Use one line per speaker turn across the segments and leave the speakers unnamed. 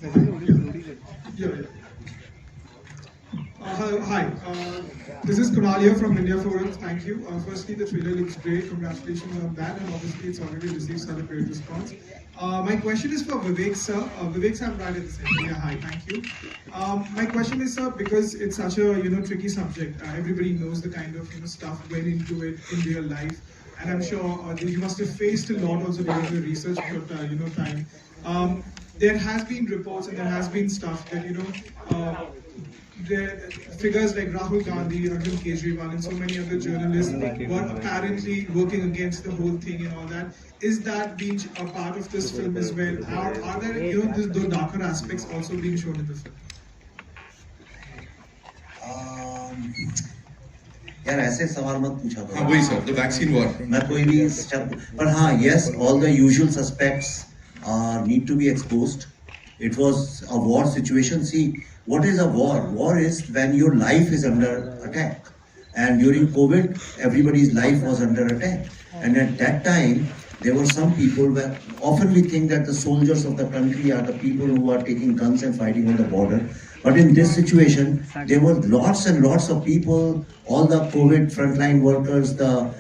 Yeah. Hi, this is Kunal here from India Forums. Thank you. Firstly, the trailer looks great. Congratulations on that, and obviously, it's already received such a great response. My question is for Vivek, sir. Vivek, sir, I'm right at the center. Yeah, hi. Thank you. My question is, sir, because it's such a tricky subject. Everybody knows the kind of stuff went into it in real life, and I'm sure you must have faced a lot also during the research time. There has been reports and there has been stuff that there, figures like Rahul Gandhi, Arvind Kejriwal, and so many other journalists were apparently working against the whole thing and all that. Is that being a part of this film as well? Are there those darker aspects also being shown in the film?
यार ऐसे सवाल मत पूछा करो।
हाँ वही sir, the vaccine war.
मैं कोई भी शब्द, पर हाँ, yes, all the usual suspects need to be exposed. It was a war situation. See, what is a war? War is when your life is under attack. And during COVID, everybody's life was under attack. And at that time, there were some people where often we think that the soldiers of the country are the people who are taking guns and fighting on the border. But in this situation, there were lots and lots of people, all the COVID frontline workers, the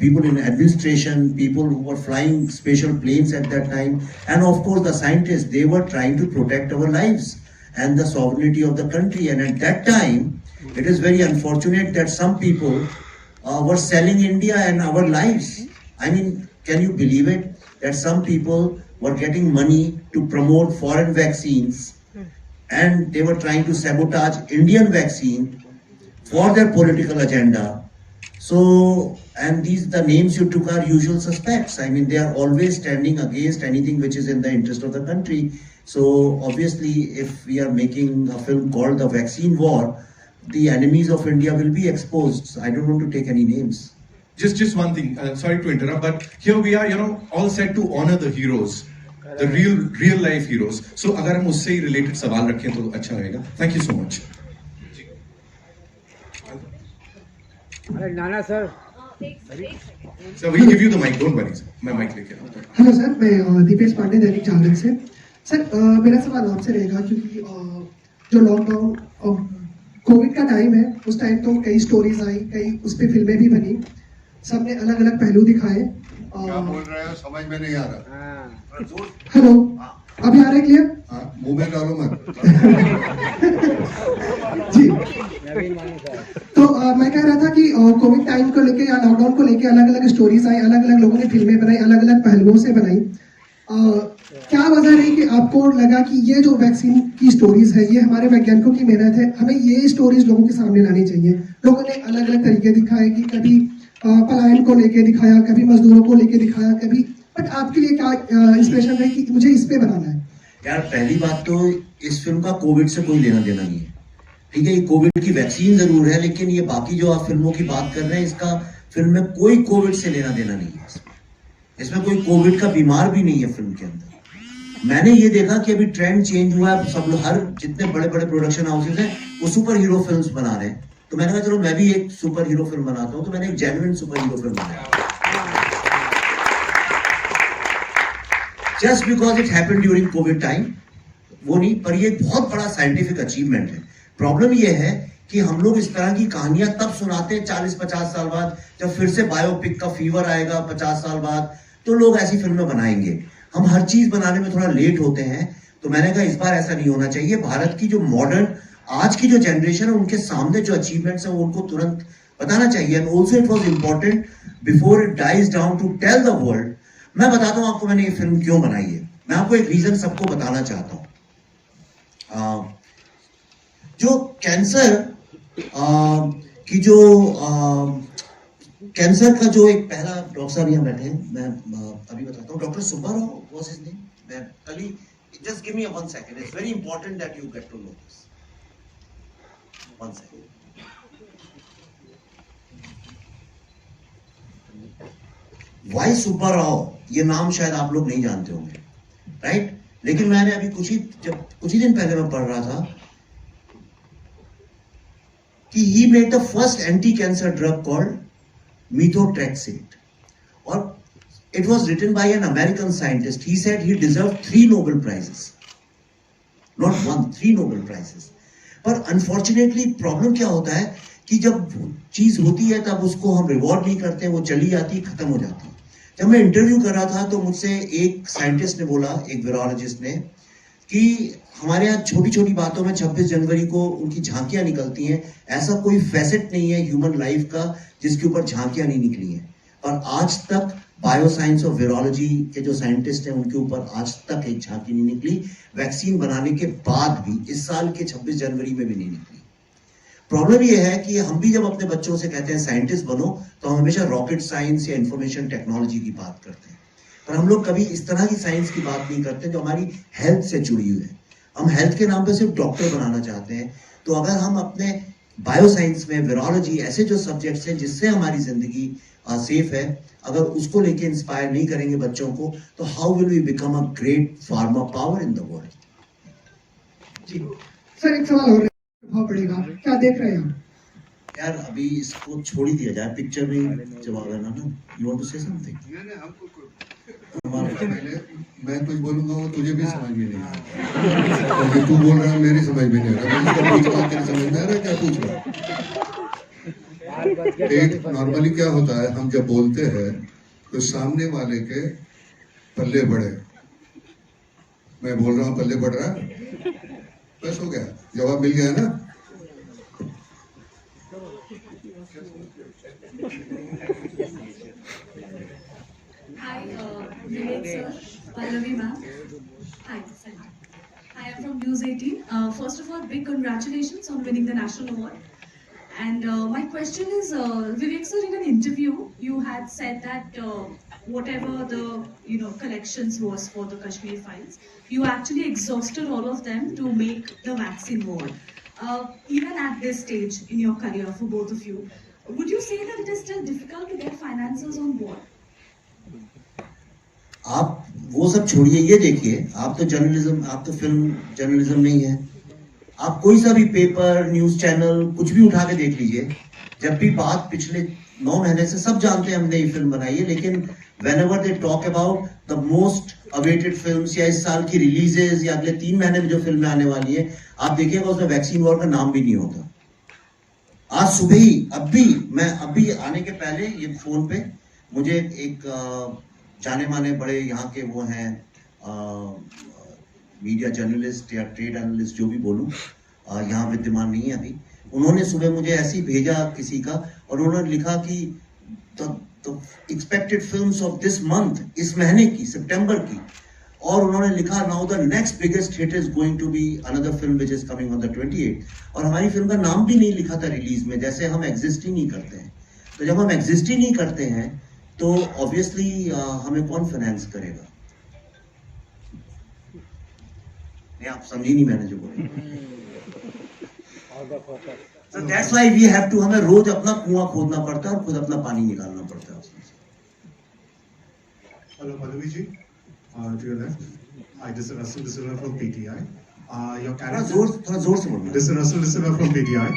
people in administration, people who were flying special planes at that time, and of course the scientists, they were trying to protect our lives and the sovereignty of the country. And at that time, it is very unfortunate that some people were selling India and our lives. I mean, can you believe it? That some people were getting money to promote foreign vaccines, and they were trying to sabotage Indian vaccine for their political agenda. So, and the names you took are usual suspects. I mean, they are always standing against anything which is in the interest of the country. So, obviously, if we are making a film called The Vaccine War, the enemies of India will be exposed. I don't want to take any names.
Just one thing, sorry to interrupt, but here we are, all set to honor the heroes, the real life heroes. So अगर हम उससे ही related सवाल रखें तो अच्छा रहेगा. Thank you so much.
Nana sir.
Sir, we'll give you the mic. Don't worry, sir. मैं mic लेके आता हूँ.
हेलो सर, मैं दीपेश पांडे, दैनिक जागरण से. सर, मेरा सवाल आपसे रहेगा क्योंकि जो लॉकडाउन और कोविड का टाइम है, उस टाइम तो कई स्टोरीज आई, कई उस पर फिल्में भी बनी, सबने अलग अलग पहलू दिखाए.
क्या बोल रहे हो समझ में नहीं आ रहा.
हेलो, अभी आ रहे क्लियर?
मुंह में डालो मत.
जी, तो मैं कह रहा था कि कोविड टाइम को लेके या लॉकडाउन को लेके अलग अलग स्टोरीज आई, अलग अलग लोगों ने फिल्में बनाई, अलग अलग पहलुओं से बनाई. क्या वजह रही कि आपको लगा कि ये जो वैक्सीन की स्टोरीज है, ये हमारे वैज्ञानिकों की मेहनत है, हमें ये स्टोरीज लोगों के सामने लानी चाहिए? लोगों ने अलग अलग तरीके दिखाए कि कभी पलायन को लेके दिखाया, कभी मजदूरों को लेके दिखाया, कभी, बट आपके लिए क्या इंस्पिरेशन रही कि मुझे इस पे बनाना है?
यार, पहली बात तो इस फिल्म का कोविड से कोई लेना देना नहीं है. ठीक है, ये कोविड की वैक्सीन जरूर है, लेकिन ये बाकी जो आप फिल्मों की बात कर रहे हैं, इसका फिल्म में कोई कोविड से लेना देना नहीं है. इसमें कोई कोविड का बीमार भी नहीं है फिल्म के अंदर. मैंने ये देखा कि अभी ट्रेंड चेंज हुआ है, सब लोग, हर जितने बड़े बड़े प्रोडक्शन हाउसेज हैं, वो सुपर हीरो फिल्म्स बना रहे हैं. तो मैंने कहा चलो मैं भी एक सुपर हीरो फिल्म बनाता हूं. तो मैंने एक जेन्युइन सुपर हीरो फिल्म बनाया. Just because it happened during Covid time, वो नहीं, पर ये बहुत बड़ा साइंटिफिक अचीवमेंट है. प्रॉब्लम ये है कि हम लोग इस तरह की कहानियां तब सुनाते हैं 40-50 साल बाद, जब फिर से बायोपिक का फीवर आएगा 50 साल बाद, तो लोग ऐसी फिल्में बनाएंगे. हम हर चीज बनाने में थोड़ा लेट होते हैं. तो मैंने कहा इस बार ऐसा नहीं होना चाहिए. भारत की जो मॉडर्न आज की जो जनरेशन है, उनके सामने जो अचीवमेंट्स हैं, वो उनको तुरंत बताना चाहिए. And also it was important before it dies down to tell the world. मैं बताता हूं आपको मैंने ये फिल्म क्यों बनाई है. मैं आपको एक रीजन सबको बताना चाहता हूं. जो कैंसर की जो कैंसर का जो एक पहला डॉक्टर साहब यहाँ बैठे हैं, मैं अभी बताता हूँ. Doctor Subbarao was his name. मैं कल ही, just give me 1 second, it's very important that you get to know this. 1 second. Y Subbarao, ये नाम शायद आप लोग नहीं जानते होंगे, राइट? लेकिन मैंने अभी कुछ ही दिन पहले मैं पढ़ रहा था कि he made the first anti-cancer drug called methotrexate, और it was written by an American scientist. He said he deserved 3 Nobel prizes. Not one, 3 Nobel prizes. पर अनफॉर्चुनेटली प्रॉब्लम क्या होता है कि जब चीज होती है तब उसको हम रिवॉर्ड नहीं करते, वो चली जाती, खत्म हो जाती। जब मैं इंटरव्यू कर रहा था तो मुझसे एक साइंटिस्ट ने बोला, एक वीरोलॉजिस्ट ने, कि हमारे यहाँ छोटी छोटी बातों में 26 जनवरी को उनकी झांकियां निकलती हैं, ऐसा कोई फैसेट नहीं है ह्यूमन लाइफ का जिसके ऊपर झांकियां नहीं निकली हैं। और आज तक बायोसाइंस और वीरोलॉजी के जो साइंटिस्ट हैं उनके ऊपर आज तक एक झांकी नहीं निकली, वैक्सीन बनाने के बाद भी, इस साल के 26 जनवरी में भी नहीं निकली। प्रॉब्लम यह है कि हम भी जब अपने बच्चों से कहते हैं साइंटिस्ट बनो, तो हम हमेशा रॉकेट साइंस या इंफॉर्मेशन टेक्नोलॉजी की बात करते हैं, पर हम लोग कभी इस तरह की साइंस की बात नहीं करते जो हमारी हेल्थ से जुड़ी हुई है। हम हेल्थ के नाम पे सिर्फ डॉक्टर बनाना चाहते हैं। तो अगर हम अपने बायोसाइंस में, वीरोलॉजी, ऐसे जो सब्जेक्ट्स हैं जिससे हमारी जिंदगी सेफ है, अगर उसको लेके इंस्पायर नहीं करेंगे बच्चों को, तो how will we become a great pharma power in the world.
जी सर, एक सवाल और प्रभाव पड़ेगा, क्या देख रहे हैं आप?
यार अभी इसको छोड़ ही दिया जाए, पिक्चर में जवाब है ना। You want to say something?
पहले मैं कुछ बोलूंगा वो तुझे भी समझ में नहीं आएगा, क्योंकि तू बोल रहा है मेरी समझ में नहीं आ रहा, मैं पूछ रहा हूँ तेरी समझ में आ रहा है, क्या पूछ रहा है? एक नॉर्मली क्या होता है, हम जब बोलते हैं तो सामने वाले के पल्ले बढ़े, मैं बोल रहा हूँ पल्ले बढ़ रहा है, बस हो गया, जवाब मिल गया ना।
Hi, Vivek sir, Pallavi ma'am. Hi, Sanjay. Hi, I'm from News 18. First of all, big congratulations on winning the national award. And my question is, Vivek sir, in an interview, you had said that whatever the collections was for the Kashmir files, you actually exhausted all of them to make the vaccine war. Even at this stage in your career, for both of you, would you say that it is still difficult to get finances on board?
आप वो सब छोड़िए, ये देखिए, आप तो journalism, आप तो फिल्म जर्नलिज्म नहीं है। आप कोई सा भी पेपर, न्यूज चैनल, कुछ भी उठा के देख लीजिए, जब भी बात पिछले 9 महीने से, सब जानते हैं हमने ये फिल्म बनाई है, लेकिन whenever they talk about the most awaited films या इस साल की रिलीजेस या अगले 3 महीने में जो फिल्में आने वाली है, आप देखिएगा उसमें वैक्सीन वॉर का नाम भी नहीं होगा। आज सुबह ही, अभी आने के पहले ये फोन पे मुझे एक जाने माने बड़े यहाँ के वो हैं मीडिया जर्नलिस्ट या ट्रेड एनालिस्ट, जो भी बोलूं, यहाँ विद्यमान नहीं है अभी, उन्होंने सुबह मुझे ऐसे ही भेजा किसी का, और उन्होंने लिखा कि the expected films of this month, इस महीने की, सितंबर की, और उन्होंने लिखा now the next biggest hit is going to be another film which is coming on the 28, और हमारी फिल्म का नाम भी नहीं लिखा था रिलीज में, जैसे हम एग्जिस्ट ही नहीं करते हैं। तो जब हम एग्जिस्ट ही नहीं करते हैं तो ऑब्वियसली हमें कौन फाइनेंस करेगा? नहीं, आप समझी नहीं मैंने जो बोला। So that's why we have to, हमें रोज अपना कुआं खोदना पड़ता है और खुद अपना पानी निकालना पड़ता है उसमें से।
Hello, Pallavi ji. To your left. Hi, this is Russell De Silva from PTI. Your character.
थोड़ा जोर से बोलना।
This is Russell De Silva from PTI.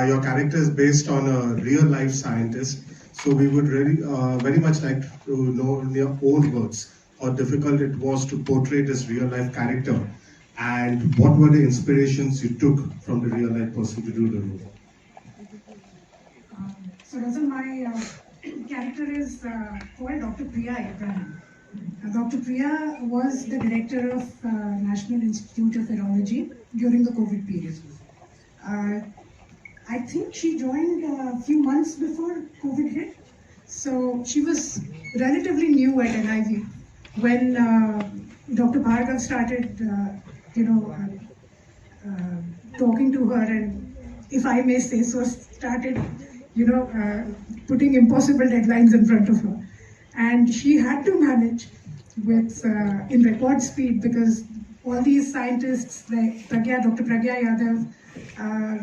Your character is based on a real life scientist. So we would really, very much like to know in your own words how difficult it was to portray this real life character, and what were the inspirations you took from the real life person to do the role.
So Russell, my character is called Dr. Priya Abraham. Dr. Priya was the director of National Institute of Virology during the COVID period. I think she joined a few months before COVID hit. So she was relatively new at NIV when Dr. Bhargav started, talking to her, and if I may say so, started, putting impossible deadlines in front of her. And she had to manage with, in record speed, because all these scientists like Dr. Pragya Yadav,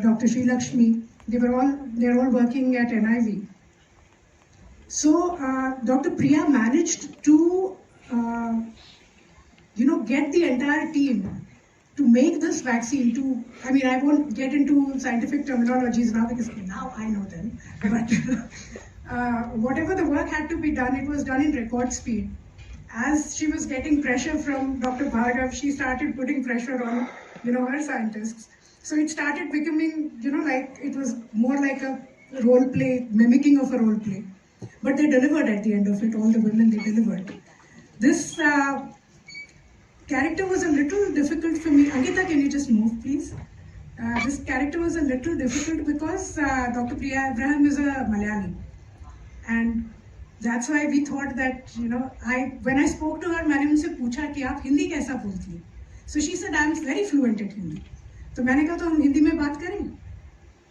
Dr. Sri Lakshmi, they're all working at NIV. So Dr. Priya managed to, get the entire team to make this vaccine. I won't get into scientific terminologies now because now I know them. But whatever the work had to be done, it was done in record speed. As she was getting pressure from Dr. Bhargav, she started putting pressure on her scientists. So it started becoming, like it was more like a role play, mimicking of a role play. But they delivered at the end of it, all the women, they delivered. This character was a little difficult for me. Angita, can you just move, please? This character was a little difficult because Dr. Priya Abraham is a Malayali. And that's why we thought that, when I spoke to her, मैंने उनसे पूछा कि आप हिंदी कैसा बोलती हैं? So she said, I'm very fluent at Hindi. तो मैंने कहा तो हम हिंदी में बात करें?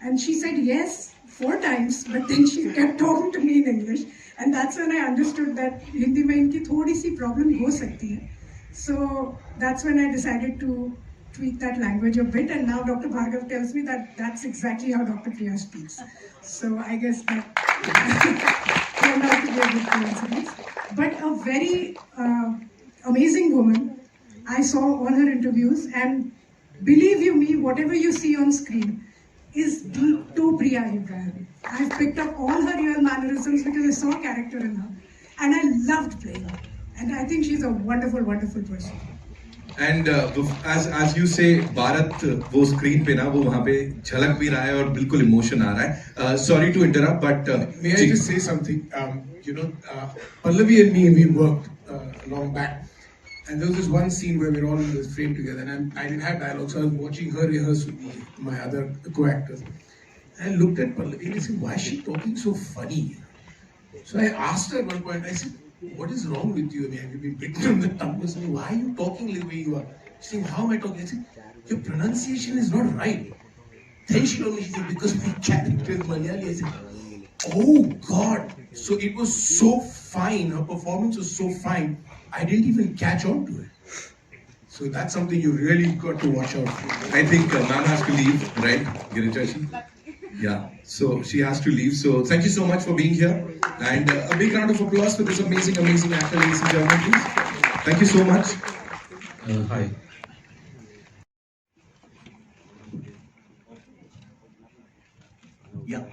And she said yes 4 times, but then she kept talking to me in English. And that's when I understood that Hindi में इनकी थोड़ी सी problem हो सकती है. So that's when I decided to tweak that language a bit, and now Dr. Bhargav tells me that that's exactly how Dr. Priya speaks. So I guess that turned out to be a good coincidence. But a very amazing woman. I saw all her interviews, and believe you me, whatever you see on screen is to Priya Abraham. I've picked up all her real mannerisms because I saw a character in her, and I loved playing her. And I think she's a wonderful, wonderful person.
And as you say, Bharat वो screen पे ना वो वहाँ पे झलक भी रहा है और बिल्कुल इमोशन आ रहा है. Sorry to interrupt, but
may I just say something? Pallavi and me, we worked long back, and there was this one scene where we're all in this frame together, and I didn't have dialogue, so I was watching her rehearse with my other co-actors. And I looked at Pallavi and I said, "Why is she talking so funny?" So I asked her at one point. I said, "What is wrong with you? I mean, have you been bitten on the tongue or something? Why are you talking the way you are?" She said, "How am I talking?" I said, "Your pronunciation is not right." Then she told me, she said, "Because my character is Malayali." I said, "Oh God." So it was so fine, her performance was so fine, I didn't even catch on to it. So that's something you really got to watch out for.
I think ma'am has to leave, right, Girijaji? Yeah, so she has to leave. So thank you so much for being here. And a big round of applause for this amazing, amazing actor, ladies and gentlemen, please. Thank you so much.
Hi.
Yeah.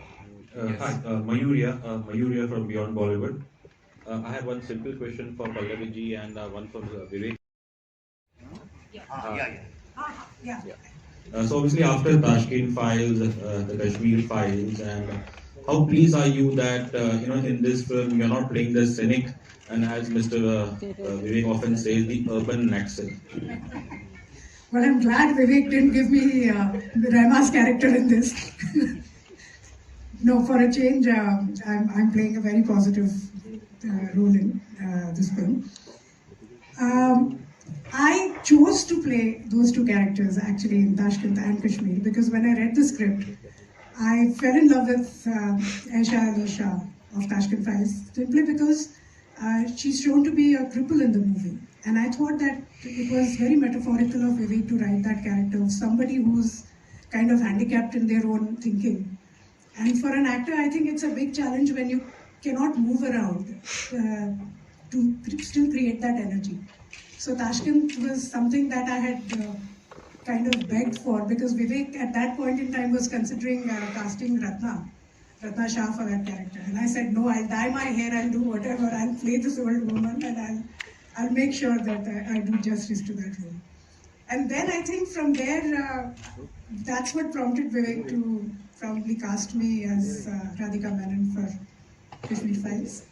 Hi, Mayuria from Beyond Bollywood. I have one simple question for Pallavi ji and one for Vivek.
Yeah.
So obviously after Tashkent Files, the Kashmir Files, and how pleased are you that in this film you're not playing the cynic and, as Mr. Vivek often says, the urban Naxal?
Well, I'm glad Vivek didn't give me Raima's character in this. No, for a change, I'm playing a very positive role in this film. I chose to play those 2 characters actually in Tashkent and Kashmir because when I read the script, I fell in love with Aisha Ali Shah of Tashkent Files simply because she's shown to be a cripple in the movie. And I thought that it was very metaphorical of Vivek to write that character of somebody who's kind of handicapped in their own thinking. And for an actor, I think it's a big challenge when you cannot move around to still create that energy. So Tashkent was something that I had kind of begged for because Vivek at that point in time was considering casting Ratna Shah for that character. And I said, no, I'll dye my hair, I'll do whatever, I'll play this old woman and I'll make sure that I do justice to that role. And then I think from there, that's what prompted Vivek to probably cast me as Radhika Menon for Kashmir Files.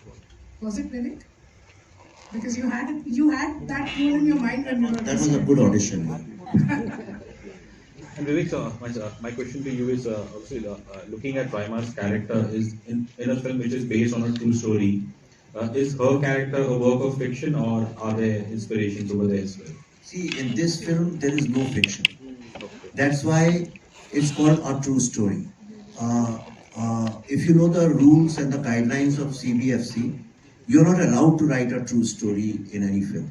Was it Vivek? Because you had that role in your mind when you were.
That was a good audition.
And Vivek, my question to you is obviously looking at Raima's character is in a film which is based on a true story. Is her character a work of fiction or are there inspirations over there as well?
See, in this film, there is no fiction. That's why it's called a true story. If you know the rules and the guidelines of CBFC, you're not allowed to write a true story in any film.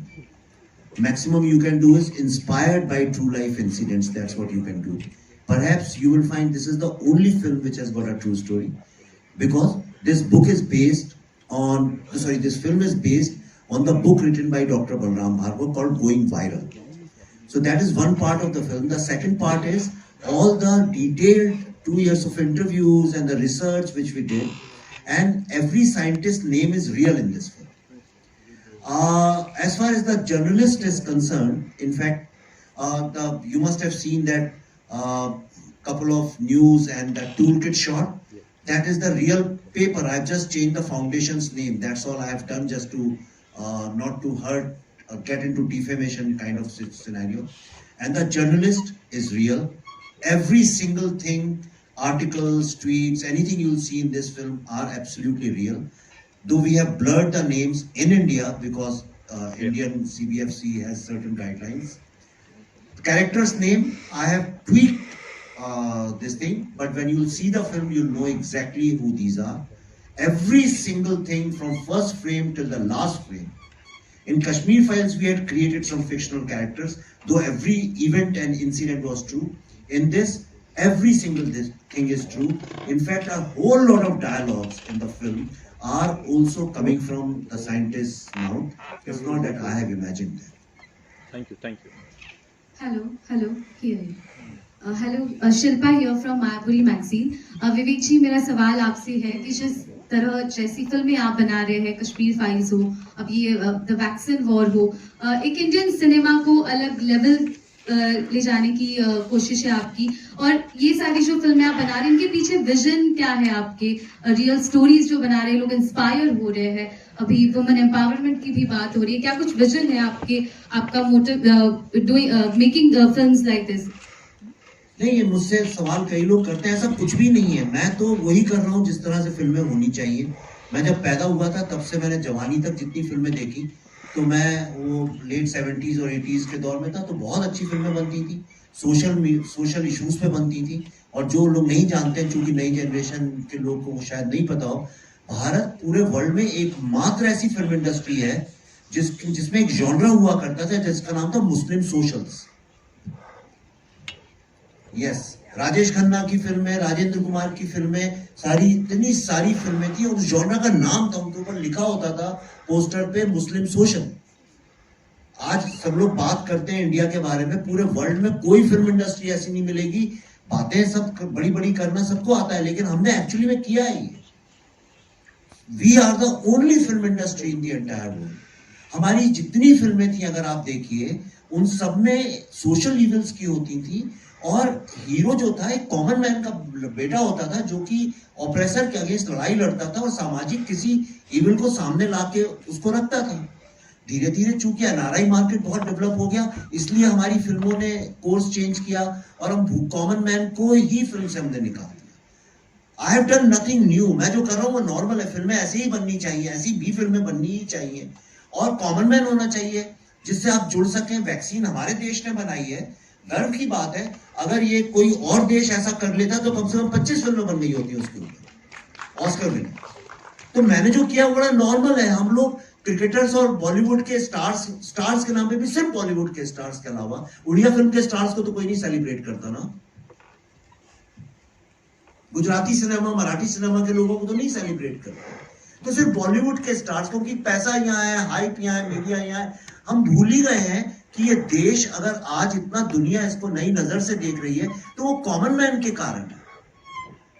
Maximum you can do is inspired by true life incidents. That's what you can do. Perhaps you will find this is the only film which has got a true story because this film is based on the book written by Dr. Balram Bhargava called Going Viral. So that is one part of the film. The second part is all the detailed 2 years of interviews and the research which we did, and every scientist's name is real in this film. As far as the journalist is concerned, in fact, You must have seen that couple of news and that toolkit shot. That is the real paper. I've just changed the foundation's name. That's all I have done, just to not to hurt or get into defamation kind of scenario. And the journalist is real. Every single thing, articles, tweets, anything you'll see in this film are absolutely real. Though we have blurred the names in India because Indian CBFC has certain guidelines. The character's name, I have tweaked this thing, but when you'll see the film, you'll know exactly who these are. Every single thing from first frame till the last frame. In Kashmir Files, we had created some fictional characters, though every event and incident was true. In this, every single thing is true. In fact, a whole lot of dialogues in the film are also coming from the scientist's mouth. It's not that I have imagined them.
Thank you, thank you.
Hello hello Shilpa here from Mayapuri magazine. Vivek ji, मेरा सवाल आपसे है कि जिस तरह जैसी फिल्में आप बना रहे हैं, कश्मीर फाइल्स हो, अब ये द वैक्सीन वॉर हो, एक इंडियन सिनेमा को अलग लेवल ले जाने की कोशिश है आपकी, और ये सारी जो फिल्में आप बना रहे हैं इनके पीछे विजन क्या है आपके? रियल स्टोरीज जो बना रहे हैं, लोग इंस्पायर हो रहे हैं, अभी वुमेन एम्पावरमेंट की भी बात हो रही है, क्या कुछ विजन है आपके, आपका motive making films like this?
नहीं, ये मुझसे सवाल कई लोग करते हैं, ऐसा कुछ भी नहीं है। मैं तो वही कर रहा हूँ जिस तरह से फिल्में होनी चाहिए। मैं जब पैदा हुआ था तब से मैंने जवानी तक जितनी फिल्में देखी, तो मैं वो लेट 70s और 80s के दौर में था, तो बहुत अच्छी फिल्में बनती थी, सोशल इश्यूज पे बनती थी। और जो लोग नहीं जानते हैं, चूंकि नई जनरेशन के लोग को शायद नहीं पता हो, भारत पूरे वर्ल्ड में एकमात्र ऐसी फिल्म इंडस्ट्री है जिसमें एक जॉनरा हुआ करता था जिसका नाम था मुस्लिम सोशल्स। यस, राजेश खन्ना की फिल्में, राजेंद्र कुमार की फिल्में, सारी इतनी सारी फिल्में थी और उस जॉनरा का नाम था, उनके ऊपर लिखा होता था पोस्टर पे मुस्लिम सोशल। आज सब लोग बात करते हैं इंडिया के बारे में, पूरे वर्ल्ड में कोई फिल्म इंडस्ट्री ऐसी नहीं मिलेगी। बातें सब बड़ी बड़ी करना सबको आता है, लेकिन हमने एक्चुअली में किया है ये। We are the only film industry in the entire world. हमारी जितनी फिल्में थी अगर आप देखिए, उन सब में सोशल इवल्स की होती थी, और हीरो जो था एक कॉमन मैन का बेटा होता था जो कि ऑपरेसर के अगेंस्ट लड़ाई लड़ता था और सामाजिक किसी इवल को सामने लाके उसको रखता था। धीरे धीरे चूंकि एनआरआई मार्केट बहुत डेवलप हो गया, इसलिए हमारी फिल्मों ने कोर्स चेंज किया और हम कॉमन मैन को ही फिल्म से हमने निकाल दिया। I have done nothing new. मैं जो कर रहा हूँ वो नॉर्मल है। फिल्में ऐसे ही बननी चाहिए, ऐसी भी फिल्में बननी ही चाहिए, और कॉमन मैन होना चाहिए जिससे आप जुड़ सकें। वैक्सीन हमारे देश ने बनाई है, गर्व की बात है। अगर ये कोई और देश ऐसा कर लेता तो कम से कम 25 फिल्में बन गई होती है उसके ऊपर, ऑस्कर विनर। तो मैंने जो किया बड़ा नॉर्मल है। हम लोग क्रिकेटर्स और बॉलीवुड के स्टार्स के नाम पे भी सिर्फ बॉलीवुड के स्टार्स के अलावा उड़िया फिल्म के स्टार्स को तो कोई नहीं सेलिब्रेट करता ना। गुजराती सिनेमा, मराठी सिनेमा के लोगों को तो नहीं सेलिब्रेट करता, तो सिर्फ बॉलीवुड के स्टार्स, क्योंकि पैसा यहाँ है, हाइप यहाँ है, मीडिया यहाँ है। हम भूल ही गए हैं कि ये देश अगर आज इतना दुनिया इसको नई नजर से देख रही है तो वो कॉमन मैन के कारण है।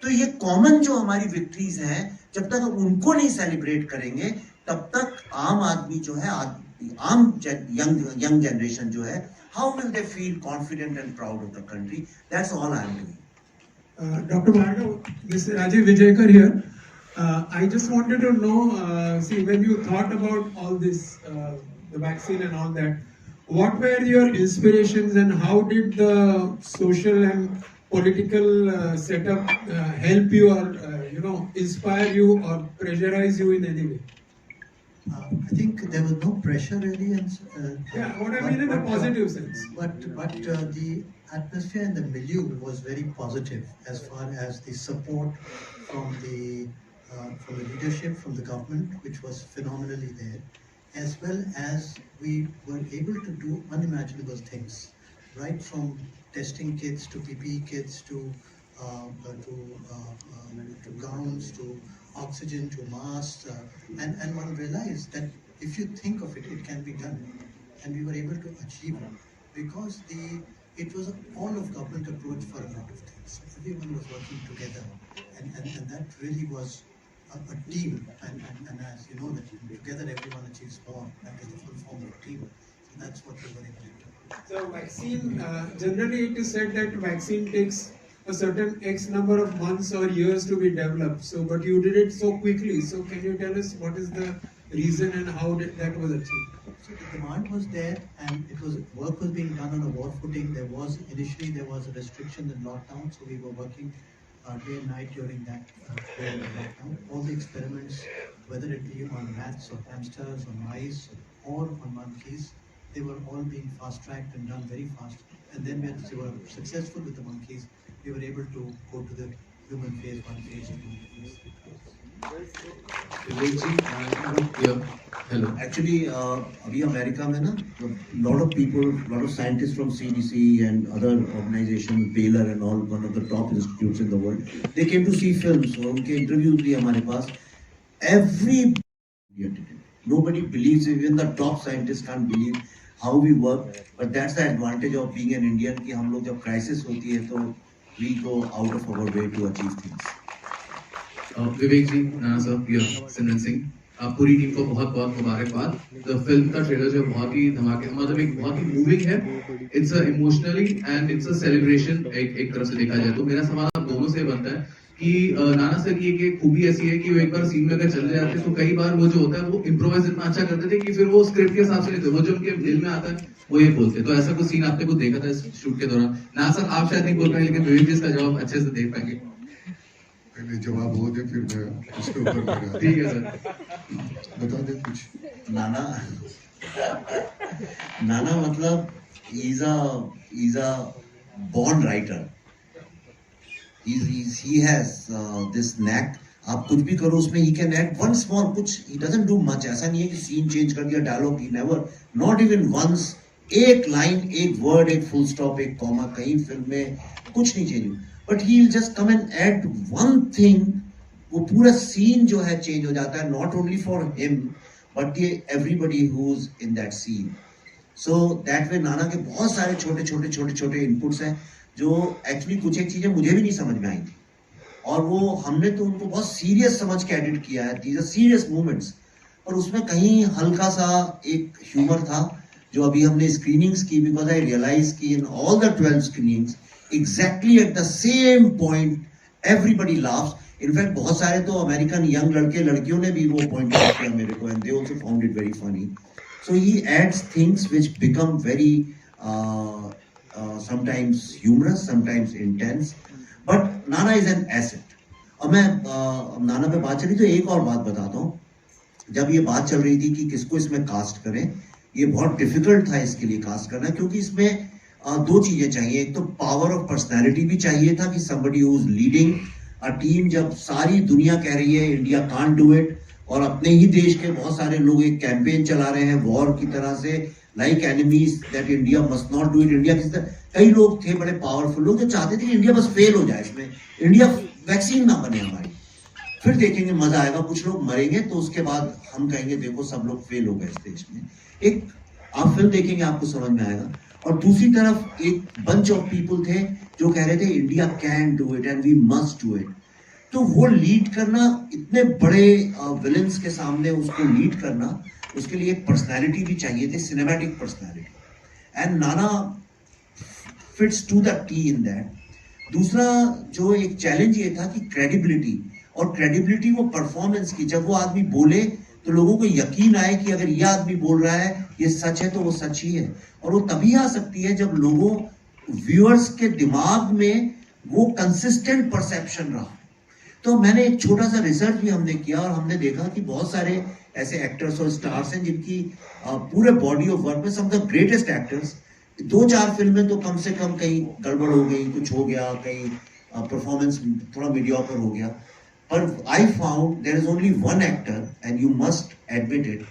तो ये कॉमन जो हमारी विक्ट्रीज हैं, जब तक हम उनको नहीं सेलिब्रेट करेंगे तब तक आम आदमी जो है, आम यंग जनरेशन जो है, how will they feel confident and proud of the country? That's all I am doing.
Dr. Bhargav, this is Rajiv Vijayakar here. I just wanted to know, see, when you thought about all this, the vaccine and all that, what were your inspirations and how did the social and political setup help you or, inspire you or pressurize you in any way?
I think there was no pressure really.
Yeah, what I mean in a positive sense.
But the atmosphere and the milieu was very positive as far as the support from the leadership, from the government, which was phenomenally there, as well as we were able to do unimaginable things, right from testing kits to PPE kits to gowns to oxygen to masks, and one realized that if you think of it, it can be done, and we were able to achieve it because it was an all-of-government approach for a lot of things. Everyone was working together, and that really was a team, and as you know, that together everyone achieves more. That is the full form of team. So That's what we're going to do.
So vaccine, generally it is said that vaccine takes a certain X number of months or years to be developed. So, but you did it so quickly. So, can you tell us what is the reason and how that was achieved?
So the demand was there, and work was being done on a war footing. Initially there was a restriction and lockdown, so we were working day and night during that period of lockdown. All the experiments, whether it be on rats or hamsters or mice or on monkeys, they were all being fast-tracked and done very fast. And then when we were successful with the monkeys, we were able to go to the human phase 1, phase 2 phase.
Hello. Actually, अभी America में ना, lot of people, lot of scientists from CDC and other organizations, Baylor and all, one of the top institutes in the world, they came to see films. और उनके interviews भी हमारे पास. Nobody believes, even the top scientists can't believe how we work. But that's the advantage of being an Indian कि हम लोग जब crisis होती है तो we go out of our way to achieve things.
विवेक जी, नाना साहब, सिमरन सिंह, पूरी टीम को बहुत बहुत मुबारकबाद. द फिल्म का ट्रेलर जो बहुत ही धमाके, मतलब एक बहुत ही मूविंग है. It's a emotionally and it's a celebration एक तरफ से देखा जाए तो. मेरा सवाल आप दोनों से बनता है कि नाना सर की एक खूबी ऐसी है कि वो एक बार सीन में अगर चले जाते हैं तो कई बार वो जो होता है वो इम्प्रोवाइज इतना अच्छा करते थे कि फिर वो स्क्रिप्ट के हिसाब से नहीं थे, वो जो उनके दिल में आता है वो ये बोलते. तो ऐसा कुछ सीन आपने कुछ देखा था इस शूट के दौरान? नाना सर आप शायद नहीं बोल पाएंगे, लेकिन विवेक जी इसका जवाब अच्छे से दे पाएंगे.
पहले जवाब हो दे, फिर मैं उसके ऊपर मेरा.
ठीक है सर,
बता दे कुछ.
नाना मतलब he's a born writer. He has this knack. आप कुछ भी करो उसमें he can add one small कुछ. He doesn't do much. ऐसा नहीं है कि सीन चेंज कर दिया, dialogue. He never, not even once. एक लाइन, एक वर्ड, एक फुल स्टॉप, एक कॉमा, कहीं फिल्म में कुछ नहीं चेंज हुआ. But he'll just come and add one thing. वो पूरा सीन जो है चेंज हो जाता है, not only for him but everybody who's in that scene. So that way नाना के बहुत सारे छोटे इनपुट्स हैं जो एक्चुअली कुछ एक चीजें मुझे भी नहीं समझ में आई थी, और वो हमने तो उनको बहुत सीरियस समझ के एडिट किया है. These are serious moments. और उसमें कहीं हल्का सा एक ह्यूमर था जो अभी हमने स्क्रीनिंग्स की, बिकॉज आई रियलाइज की in all the 12 screenings exactly at the same point everybody laughs. In fact, बहुत सारे तो अमेरिकन यंग लड़के लड़कियों ने भी वो पॉइंट आउट किया मेरे को, and they also found it very funny. So he adds things which become very sometimes humorous, sometimes intense. But Nana is an asset. अब मैं नाना पे बात चली तो एक और बात बताता हूँ. जब ये बात चल रही थी कि किसको इसमें कास्ट करें, ये बहुत डिफिकल्ट था इसके लिए कास्ट करना, क्योंकि इसमें दो चीजें चाहिए. एक तो पावर ऑफ पर्सनालिटी भी चाहिए था कि somebody who is leading a team, जब सारी दुनिया कह रही है इंडिया can't do it, और अपने ही देश के बहुत सारे लोग एक कैंपेन चला रहे हैं वॉर की तरह से, like enemies that India must not do it. India किस तरह, कई लोग थे बड़े पावरफुल लोग जो चाहते थे कि इंडिया बस फेल हो जाए, इसमें इंडिया वैक्सीन ना बने हमारी, फिर देखेंगे मजा आएगा, कुछ लोग मरेंगे तो उसके बाद हम कहेंगे देखो सब लोग फेल हो गए इस देश में. एक आप फिल्म देखेंगे आपको समझ में आएगा. और दूसरी तरफ एक बंच ऑफ पीपल थे जो कह रहे थे India can do it and we must do it. तो वो लीड करना, इतने बड़े विलेंस के सामने उसको लीड करना, उसके लिए एक पर्सनालिटी भी चाहिए थी, cinematic personality, and Nana fits to the T in that. दूसरा जो एक चैलेंज ये था कि क्रेडिबिलिटी, और क्रेडिबिलिटी वो परफॉर्मेंस की, जब वो आदमी बोले तो लोगों को यकीन आए कि अगर ये आदमी बोल रहा है ये सच है तो वो सच ही है. और वो तभी आ सकती है जब लोगों, व्यूअर्स के दिमाग में वो कंसिस्टेंट परसेप्शन रहा. तो मैंने एक छोटा सा रिसर्च भी हमने किया और हमने देखा कि बहुत सारे ऐसे एक्टर्स और स्टार्स हैं जिनकी पूरे बॉडी ऑफ वर्क में, सम ऑफ द ग्रेटेस्ट एक्टर्स, 2-4 फिल्में तो कम से कम कहीं गड़बड़ हो गई, कुछ हो गया, कहीं परफॉर्मेंस थोड़ा मीडियोकर हो गया. पर I found there is only one actor, and you must admit it,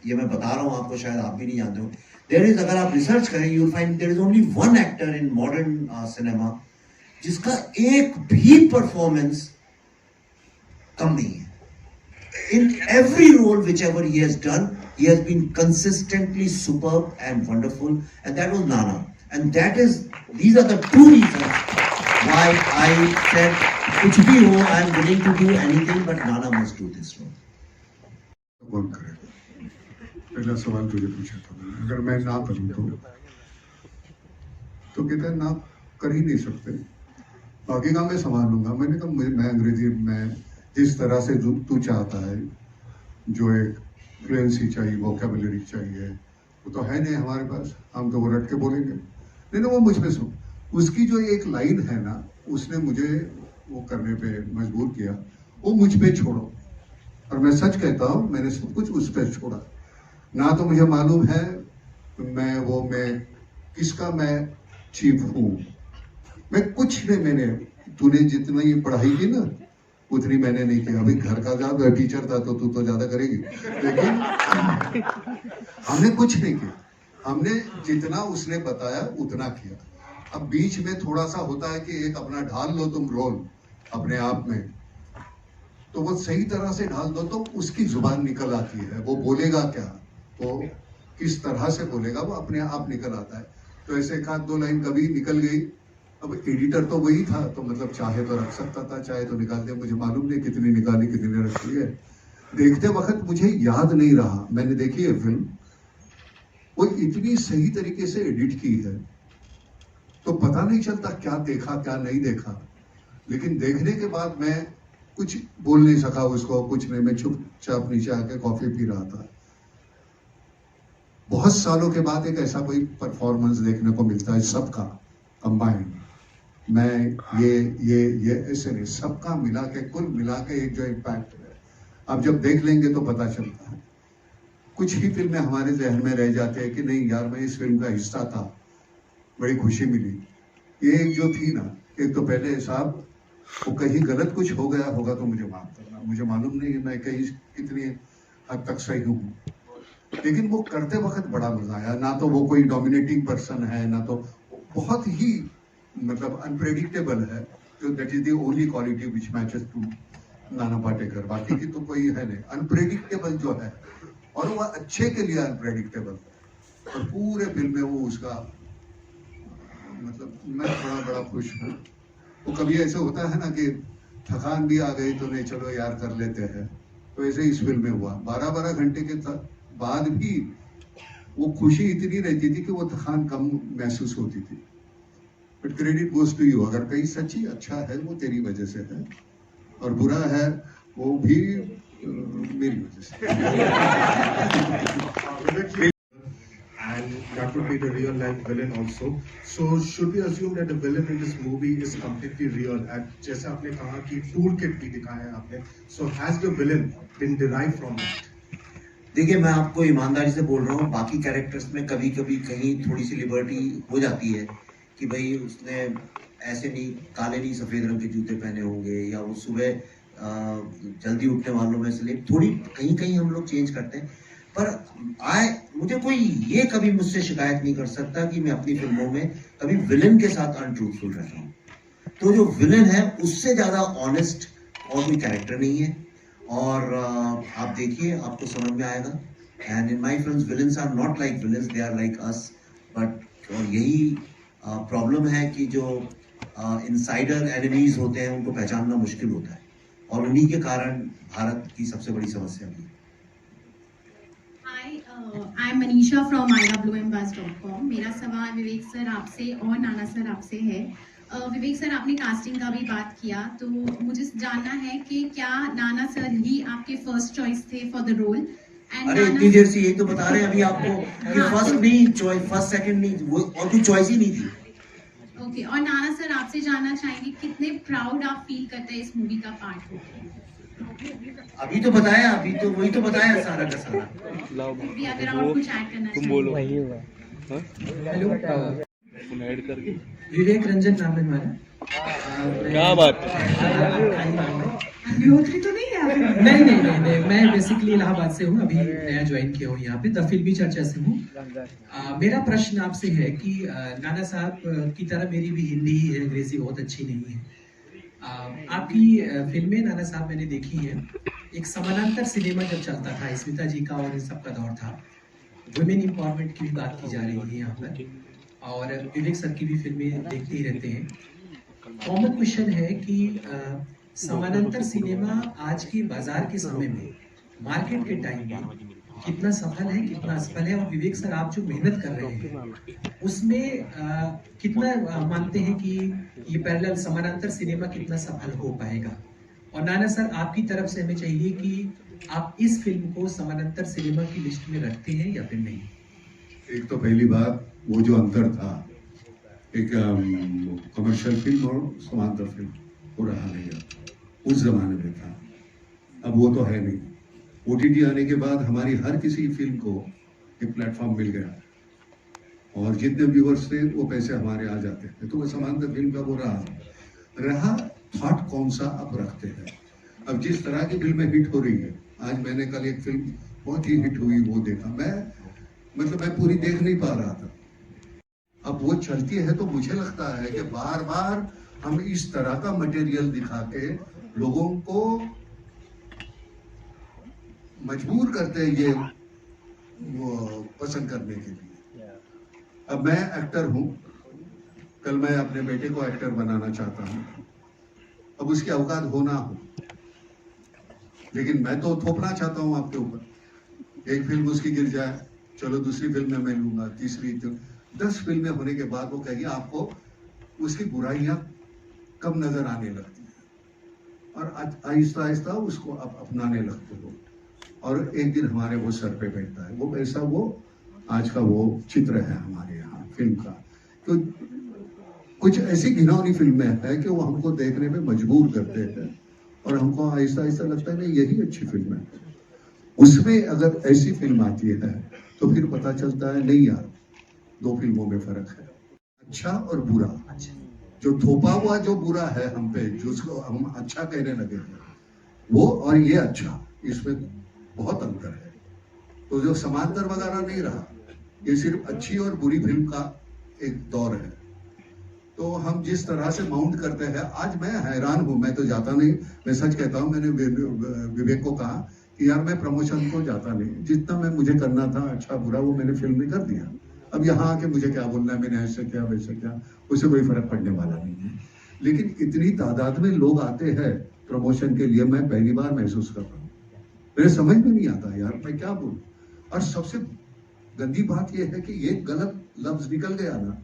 ये मैं बता रहा हूँ आपको, शायद आप भी नहीं जानते हो. देयर इज, अगर आप रिसर्च करें you will find there is only one actor in modern cinema जिसका एक भी परफॉर्मेंस कम नहीं है. In every role whichever he has done, he has been consistently superb and wonderful, and that was Nana. And that is, these are the two reasons why I said, कुछ भी हो, I am willing to do anything, but Nana must do this role.
कौन करेगा? पहला सवाल तुझे पूछा था मैंने, अगर मैं ना करूँ तो कहते हैं ना कर ही नहीं सकते, बाकी का मैं संभाल लूंगा। मैंने कहा मैं अंग्रेजी में जिस तरह से तू चाहता है, जो एक फ्लुएंसी चाहिए, वोकैबुलरी चाहिए, वो तो है नहीं हमारे पास, हम तो वो रट के बोलेंगे। नहीं वो मुझ पे सुन, उसकी जो एक लाइन है ना, उसने मुझे वो करने पे मजबूर किया, वो मुझ पे छोड़ो। और मैं सच कहता हूँ, मैंने सब कुछ उस पर छोड़ा। ना तो मुझे मालूम है मैं किसका मैं चीफ हूँ, मैं कुछ नहीं, मैंने तूने जितनी पढ़ाई की ना उतनी मैंने नहीं की। अभी घर का ज्यादा टीचर था तो तू तो ज्यादा करेगी, लेकिन हमने कुछ नहीं किया, हमने जितना उसने बताया उतना किया। अब बीच में थोड़ा सा होता है कि एक अपना ढाल लो तुम रोल अपने आप में, तो वो सही तरह से ढाल दो तो उसकी जुबान निकल आती है। वो बोलेगा क्या, वो किस तरह से बोलेगा, वो अपने आप निकल आता है। तो ऐसे एक आध दो लाइन कभी निकल गई। अब एडिटर तो वही था, तो मतलब चाहे तो रख सकता था, चाहे तो निकाल दिया। मुझे मालूम नहीं कितनी निकाली कितनी रखी है। देखते वक्त मुझे याद नहीं रहा, मैंने देखी है फिल्म, वो इतनी सही तरीके से एडिट की है तो पता नहीं चलता क्या देखा क्या नहीं देखा। लेकिन देखने के बाद मैं कुछ बोल नहीं सका उसको, कुछ नहीं, मैं चुपचाप नीचे आके कॉफी पी रहा था। बहुत सालों के बाद एक ऐसा कोई परफॉर्मेंस देखने को मिलता है सबका कंबाइंड। मैं ये ऐसे नहीं, सबका मिला के, कुल मिला के एक जो इम्पैक्ट है, अब जब देख लेंगे तो पता चलता है। कुछ ही फिल्में हमारे जहन में रह जाते हैं कि नहीं यार मैं इस फिल्म का हिस्सा था, बड़ी खुशी मिली। ये एक जो थी ना, एक तो पहले साहब वो कहीं गलत कुछ हो गया होगा तो मुझे माफ करना, मुझे मालूम नहीं मैं कहीं कितनी हद तक सही हूँ, लेकिन वो करते वक्त बड़ा मजा आया। ना तो वो कोई डोमिनेटिंग पर्सन है, ना तो बहुत ही मतलब अनप्रेडिक्टेबल है, तो that is the only quality which matches to Nana Patekar. बाकी की तो कोई है नहीं, अनप्रेडिक्टेबल जो है, और वो अच्छे के लिए अनप्रेडिक्टेबल, और पूरे फिल्म में वो उसका मतलब मैं बड़ा खुश हूँ। वो कभी ऐसे होता है ना कि थकान भी आ गई तो नहीं चलो यार कर लेते हैं, तो ऐसे इस फिल्म में हुआ। 12-12 घंटे के बाद भी वो खुशी इतनी रहती थी कि वो थकान कम महसूस होती थी। But credit goes to you, अगर कहीं सच्ची अच्छा है वो तेरी वजह से है, और बुरा है वो भी मेरी वजह से।
And that would be the real life villain also. So should we assume that the villain in this movie is completely real? And जैसे आपने कहा कि toolkit भी दिखाया है आपने, so has the villain been derived from that?
देखिए मैं आपको ईमानदारी से बोल रहा हूँ, बाकी कैरेक्टर्स में कभी कभी कहीं थोड़ी सी लिबर्टी हो जाती है कि भाई उसने ऐसे नहीं, काले नहीं सफेद रंग के जूते पहने होंगे, या वो सुबह जल्दी उठने वालों में से थोड़ी कहीं हम लोग चेंज करते हैं। पर मुझे कोई ये कभी मुझसे शिकायत नहीं कर सकता कि मैं अपनी फिल्मों में कभी विलन के साथ अनट्रूथफुल रहता हूँ। तो जो विलन है उससे ज्यादा ऑनेस्ट और कोई कैरेक्टर नहीं है, और आप देखिए आपको समझ में आएगा। And in my films villains are not like villains, they are like us. But और यही प्रॉब्लम है कि जो इनसाइडर एनिमीज होते हैं उनको पहचानना मुश्किल होता है, और उन्हीं के कारण भारत की सबसे बड़ी समस्या भी है।
I am Manisha from irabluembuzz.com। मेरा सवाल विवेक सर आपसे और नाना सर आपसे है। विवेक सर आपने कास्टिंग का भी बात किया, तो मुझे जानना है कि क्या नाना सर ही आपके फर्स्ट चॉइस थे फॉर द रोल?
अरे इतनी देर से यही तो बता रहे हैं अभी आपको कि फर्स्ट नहीं, फर्स्ट सेकंड नहीं, वो और कोई चॉइस ही नहीं थी।
ओके, और नाना सर आपसे जानना चाहेंगे कितने प्राउड आप फील करते हैं इस मूवी का पार्ट होकर?
अभी तो बताया, अभी तो वही तो बताया सारा का सारा।
भी अगर और कुछ ऐड करना
तुम बोलो।
हेलो, विवेक रंजन नाम है हमारा।
क्या बात
अग्निहोत्री तो नहीं है?
नहीं, मैं बेसिकली इलाहाबाद से हूँ, अभी नया ज्वाइन किया हूँ यहाँ पे, द फिल्मी चर्चा से हूँ। मेरा प्रश्न आपसे है कि नाना साहब की तरह मेरी भी हिंदी ही है, अंग्रेजी बहुत अच्छी नहीं है। आपकी फिल्में नाना साहब मैंने देखी हैं। एक समानांतर सिनेमा जब चलता था, स्मिता जी का और इन सब का दौर था, वुमेन एम्पावरमेंट की भी बात की जा रही है यहाँ पर, और विवेक सर की भी फिल्में देखते ही रहते हैं। कॉमन क्वेश्चन है कि समानांतर सिनेमा आज के बाजार के समय में, मार्केट के टाइम में कितना सफल है, कितना असफल है, और विवेक सर आप जो मेहनत कर रहे हैं उसमें कितना मानते हैं कि ये पैरेलल समानांतर सिनेमा कितना सफल हो पाएगा? और नाना सर आपकी तरफ से हमें चाहिए कि आप इस फिल्म को समानांतर सिनेमा की लिस्ट में रखते हैं या फिर नहीं?
एक तो पहली बात, वो जो अंतर था एक कमर्शियल फिल्म और समांतर फिल्म, वो रहा नहीं है, उस जमाने में था, अब वो तो है नहीं। OTT आने के बाद हमारी हर किसी फिल्म को एक प्लेटफॉर्म मिल गया और जितने व्यूअर्स थे वो पैसे हमारे आ जाते थे, तो वो समांतर फिल्म का वो रहा थॉट कौन सा अब रखते हैं। अब जिस तरह की फिल्में हिट हो रही है, आज मैंने कल एक फिल्म बहुत ही हिट हुई वो देखा, मैं पूरी देख नहीं पा रहा था। अब वो चलती है तो मुझे लगता है कि बार बार हम इस तरह का मटेरियल दिखा के लोगों को मजबूर करते हैं ये वो पसंद करने के लिए। अब मैं एक्टर हूं, कल मैं अपने बेटे को एक्टर बनाना चाहता हूं, अब उसकी औकात होना हो, लेकिन मैं तो थोपना चाहता हूं आपके ऊपर। एक फिल्म उसकी गिर जाए, चलो दूसरी फिल्म में मैं लूंगा, तीसरी, 10 फिल्में होने के बाद वो कहेगी आपको उसकी बुराइयां कम नजर आने लगती हैं और आहिस्ता आहिस्ता उसको आप अपनाने लगते हो और एक दिन हमारे वो सर पे बैठता है। वो ऐसा वो आज का वो चित्र है हमारे यहाँ फिल्म का। तो कुछ ऐसी घिनौनी फिल्में हैं कि वो हमको देखने में मजबूर करते हैं और हमको आहिस्ता आहिस्ता लगता है नहीं यही अच्छी फिल्म है। उसमें अगर ऐसी फिल्म आती है तो फिर पता चलता है नहीं यार, 2 फिल्मों में फर्क है, अच्छा और बुरा। जो थोपा हुआ जो बुरा है हम पे, जिसको हम अच्छा कहने लगे हैं, वो और ये अच्छा, इसमें बहुत अंतर है। तो जो समांतर वगैरह नहीं रहा, ये सिर्फ अच्छी और बुरी फिल्म का एक दौर है। तो हम जिस तरह से माउंट करते हैं, आज मैं हैरान हूं, मैं तो जाता नहीं, मैं सच कहता हूं, मैंने विवेक को कहा कि यार मैं प्रमोशन को जाता नहीं, जितना मैं मुझे करना था अच्छा बुरा वो मैंने फिल्म में कर दिया। अब यहाँ आके मुझे क्या बोलना है, मैंने ऐसे किया वैसे किया, उससे कोई फर्क पड़ने वाला नहीं है। लेकिन इतनी तादाद में लोग आते हैं प्रमोशन के लिए, मैं पहली बार महसूस कर रहा हूँ। मेरे समझ में नहीं आता यार मैं क्या बोलूं। और सबसे गंदी बात यह है कि ये गलत लफ्ज निकल गया ना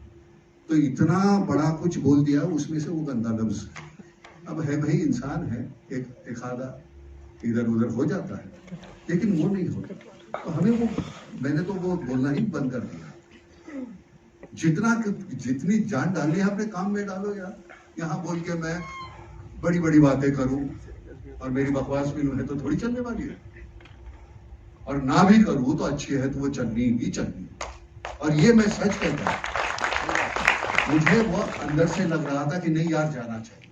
तो इतना बड़ा कुछ बोल दिया, उसमें से वो गंदा लफ्ज। अब है भाई, इंसान है, एक आधा इधर उधर हो जाता है, लेकिन वो नहीं होता। तो हमें वो, मैंने तो वो बोलना ही बंद कर दिया। जितनी जान डालनी है अपने काम में डालो यार। यहाँ बोल के मैं बड़ी बड़ी बातें करूं और मेरी बकवास फिल्म है तो थोड़ी चलने वाली है, और ना भी करूं तो अच्छी है तो वो चलनी ही चलनी। और ये मैं सच कहता हूं, मुझे वो अंदर से लग रहा था कि नहीं यार जाना चाहिए,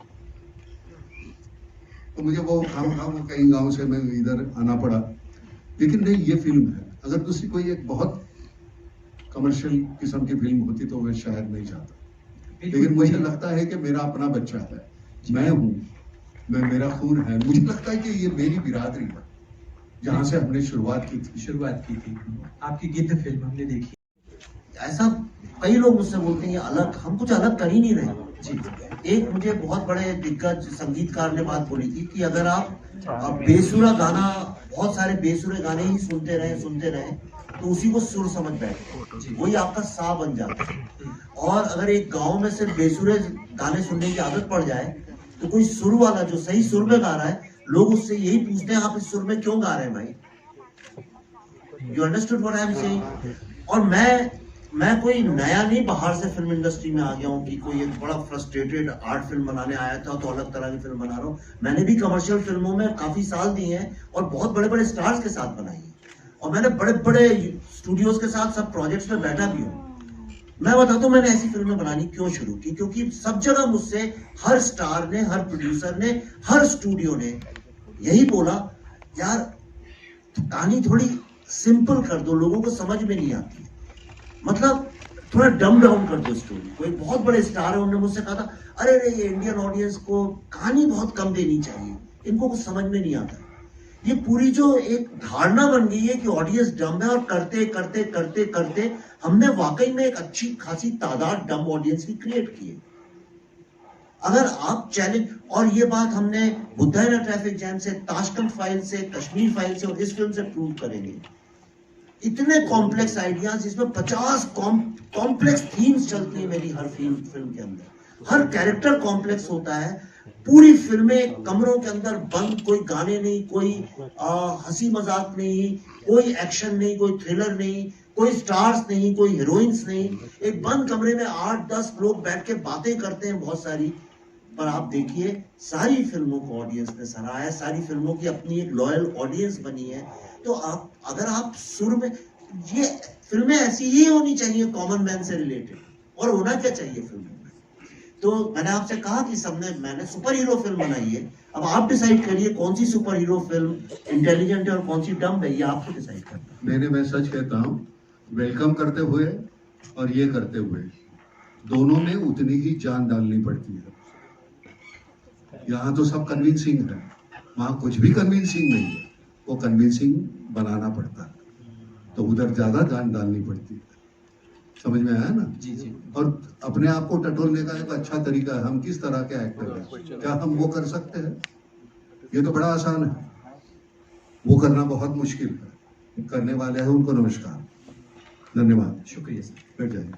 तो मुझे वो खाम कहीं गांव से मैं इधर आना पड़ा। लेकिन नहीं, ये फिल्म है, अगर दूसरी कोई एक बहुत कमर्शियल किस्म की फिल्म होती तो मैं शायद नहीं चाहता। लेकिन मुझे लगता है कि मेरा अपना बच्चा है, मैं हूँ, मेरा खून है, मुझे लगता है कि ये मेरी बिरादरी है जहाँ से हमने शुरुआत की थी।
आपकी गिद्ध फिल्म हमने देखी।
ऐसा कई लोग मुझसे बोलते हैं ये अलग, हम कुछ अलग कर ही नहीं रहे। एक मुझे बहुत बड़े दिग्गज संगीतकार ने बात बोली थी कि अगर आप बेसुरा गाना, बहुत सारे बेसुरे गाने ही सुनते रहे तो उसी को सुर समझ बैठे, वही आपका सा बन जाता है। और अगर एक गांव में सिर्फ बेसुरे गाने सुनने की आदत पड़ जाए तो कोई सुर वाला जो सही सुर में गा रहा है, लोग उससे यही पूछते हैं आप इस सुर में क्यों गा रहे हैं भाई। You understood what I am saying. और मैं कोई नया नहीं बाहर से फिल्म इंडस्ट्री में आ गया हूँ कि कोई एक बड़ा फ्रस्ट्रेटेड आर्ट फिल्म बनाने आया था तो अलग तरह की फिल्म बना रहा हूँ। मैंने भी कमर्शियल फिल्मों में काफी साल दिए हैं और बहुत बड़े बड़े स्टार्स के साथ बनाई है, और मैंने बड़े बड़े स्टूडियोज के साथ सब प्रोजेक्ट्स में बैठा भी हूँ। मैं बताता हूँ मैंने ऐसी फिल्में बनानी क्यों शुरू की, क्योंकि सब जगह मुझसे हर स्टार ने, हर प्रोड्यूसर ने, हर स्टूडियो ने यही बोला, यार कहानी थोड़ी सिंपल कर दो, लोगों को समझ में नहीं आती, मतलब थोड़ा डम डाउन कर दो स्टोरी। कोई बहुत बड़े स्टार है, उन्होंने मुझसे कहा था अरे ये इंडियन ऑडियंस को कहानी बहुत कम देनी चाहिए, इनको कुछ समझ में नहीं आता। ये पूरी जो एक धारणा बन गई है कि ऑडियंस डम है, और करते करते करते करते हमने वाकई में एक अच्छी खासी तादाद डम ऑडियंस की क्रिएट की है। अगर आप चैलेंज, और ये बात हमने बुद्धा इन ट्रैफिक जैम से, ताशकंद फाइल से, कश्मीर फाइल से और इस फिल्म से प्रूव करेंगे इतने कॉम्प्लेक्स आइडियाज, इसमें 50 कॉम्प्लेक्स थीम्स चलती है मेरी हर फिल्म के अंदर, हर कैरेक्टर कॉम्प्लेक्स होता है। पूरी फिल्में कमरों के अंदर बंद, कोई गाने नहीं, कोई हंसी मजाक नहीं, कोई एक्शन नहीं, कोई थ्रिलर नहीं, कोई स्टार्स नहीं, कोई हीरोइंस नहीं। एक बंद कमरे में 8-10 लोग बैठ के बातें करते हैं बहुत सारी, पर आप देखिए सारी फिल्मों को ऑडियंस ने सराहा है, सारी फिल्मों की अपनी एक लॉयल ऑडियंस बनी है। तो आप अगर आप सुर में, ये फिल्में ऐसी ही होनी चाहिए कॉमन मैन से रिलेटेड, और होना क्या चाहिए फिल्मों में। तो मैंने आपसे कहा कि मैंने सुपर हीरो फिल्म बनाई है, अब आप डिसाइड करिए कौन सी सुपर हीरो फिल्म इंटेलिजेंट है और कौन सी डम्ब है, ये आपको डिसाइड करना है।
मैं सच कहता हूँ, वेलकम करते हुए और ये करते हुए दोनों में उतनी ही जान डालनी पड़ती है। यहाँ तो सब कन्विंसिंग है, वहाँ कुछ भी कन्विंसिंग नहीं है, वो कन्विंसिंग बनाना पड़ता है, तो उधर ज्यादा जान डालनी पड़ती है। समझ में आया ना?
जी जी।
और अपने आप को टटोलने का एक अच्छा तरीका है, हम किस तरह के एक्टर हैं, क्या हम वो कर सकते हैं? ये तो बड़ा आसान है, वो करना बहुत मुश्किल है। करने वाले हैं उनको नमस्कार, धन्यवाद,
शुक्रिया सर।
बैठ जाइए।